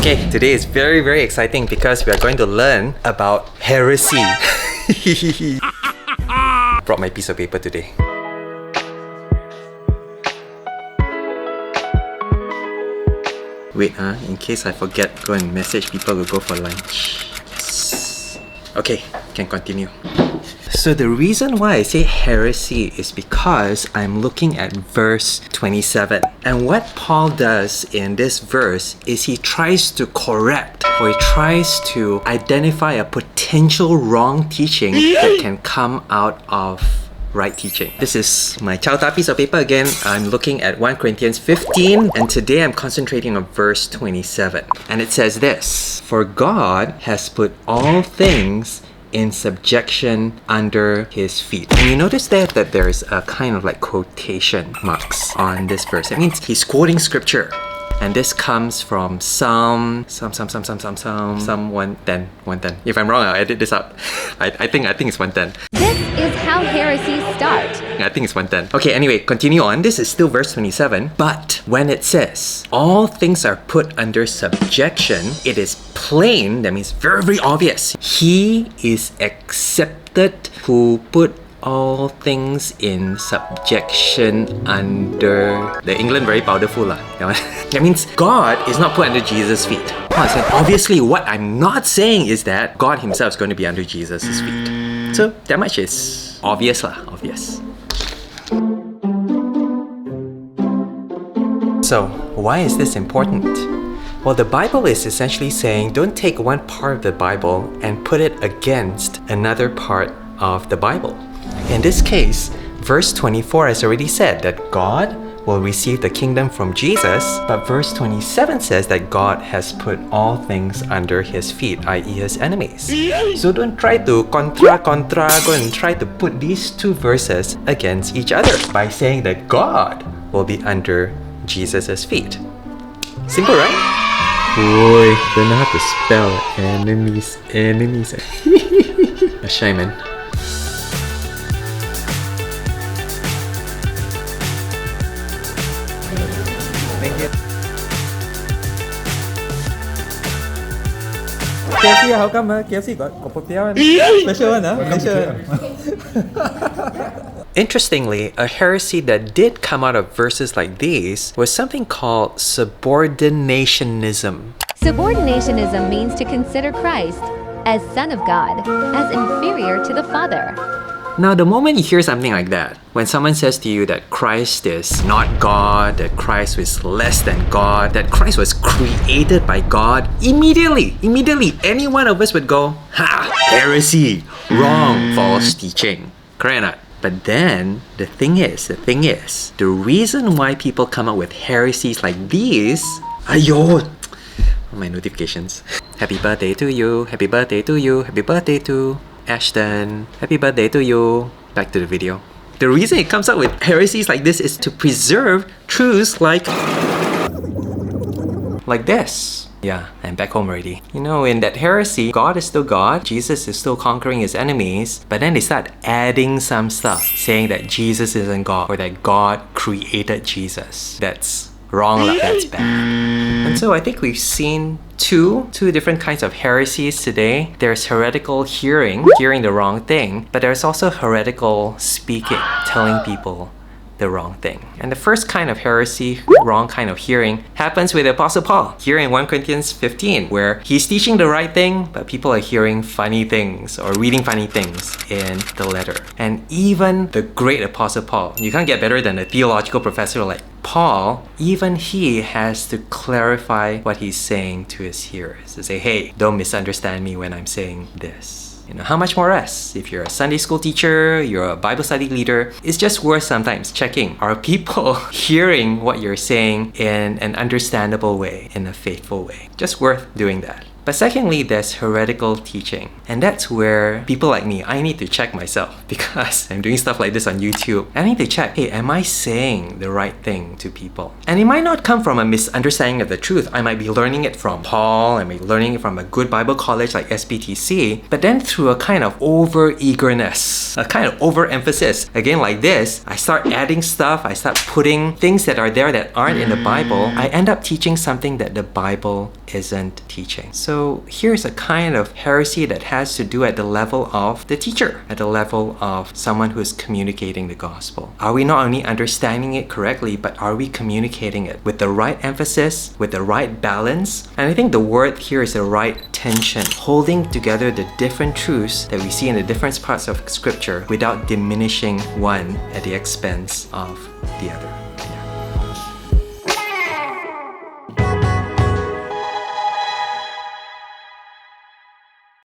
Okay, today is very, very exciting because we are going to learn about heresy. Brought my piece of paper today. Wait, in case I forget, go and message people to go for lunch. Yes. Okay, can continue. So the reason why I say heresy is because I'm looking at verse 27. And what Paul does in this verse is he tries to correct or he tries to identify a potential wrong teaching that can come out of right teaching. This is my chauta piece of paper again. I'm looking at 1 Corinthians 15 and today I'm concentrating on verse 27. And it says this: For God has put all things in subjection under his feet. And you notice there that there's a kind of like quotation marks on this verse. It means he's quoting scripture. And this comes from Psalm 110. If I'm wrong, I'll edit this out. I think it's 110. This is how heresies start. I think it's 110. Okay, anyway, continue on. This is still verse 27. But when it says, all things are put under subjection, it is plain, that means very, very obvious. He is accepted who put all things in subjection under... The England very powerful lah. That means God is not put under Jesus' feet. Obviously, what I'm not saying is that God himself is going to be under Jesus' feet. So that much is obvious lah, obvious. So why is this important? Well, the Bible is essentially saying don't take one part of the Bible and put it against another part of the Bible. In this case, verse 24 has already said that God will receive the kingdom from Jesus, but verse 27 says that God has put all things under his feet, i.e. his enemies. So don't try to go and try to put these two verses against each other by saying that God will be under Jesus' feet. Simple, right? Boy, don't know how to spell enemies. A shy man. KFC, how come KFC got Popiah one? Special one, Special. Interestingly, a heresy that did come out of verses like these was something called subordinationism. Subordinationism means to consider Christ as Son of God, as inferior to the Father. Now, the moment you hear something like that, when someone says to you that Christ is not God, that Christ is less than God, that Christ was created by God, immediately, any one of us would go, ha, heresy, wrong, false teaching. Correct or not? But then, the thing is, the reason why people come up with heresies like these, my notifications. Happy birthday to you, happy birthday to you, happy birthday to Ashton, happy birthday to you. Back to the video. The reason it comes up with heresies like this is to preserve truths like this. Yeah, I'm back home already. You know, in that heresy, God is still God, Jesus is still conquering his enemies, but then they start adding some stuff, saying that Jesus isn't God, or that God created Jesus. That's wrong, that's bad. And so I think we've seen two different kinds of heresies today. There's heretical hearing the wrong thing, but there's also heretical speaking, telling people the wrong thing. And the first kind of heresy, wrong kind of hearing, happens with the Apostle Paul here in 1 Corinthians 15, where he's teaching the right thing, but people are hearing funny things or reading funny things in the letter. And even the great Apostle Paul, you can't get better than a theological professor like Paul, even he has to clarify what he's saying to his hearers, to say, hey, don't misunderstand me when I'm saying this. You know, how much more us? If you're a Sunday school teacher, you're a Bible study leader, it's just worth sometimes checking. Are people hearing what you're saying in an understandable way, in a faithful way? Just worth doing that. But secondly, there's heretical teaching. And that's where people like me, I need to check myself because I'm doing stuff like this on YouTube. I need to check, hey, am I saying the right thing to people? And it might not come from a misunderstanding of the truth. I might be learning it from Paul, I might be learning it from a good Bible college like SBTC, but then through a kind of over-eagerness, a kind of overemphasis. Again, like this, I start adding stuff, I start putting things that are there that aren't in the Bible. I end up teaching something that the Bible isn't teaching. So here's a kind of heresy that has to do at the level of the teacher, at the level of someone who is communicating the gospel. Are we not only understanding it correctly, but are we communicating it with the right emphasis, with the right balance? And I think the word here is the right tension, holding together the different truths that we see in the different parts of scripture without diminishing one at the expense of the other.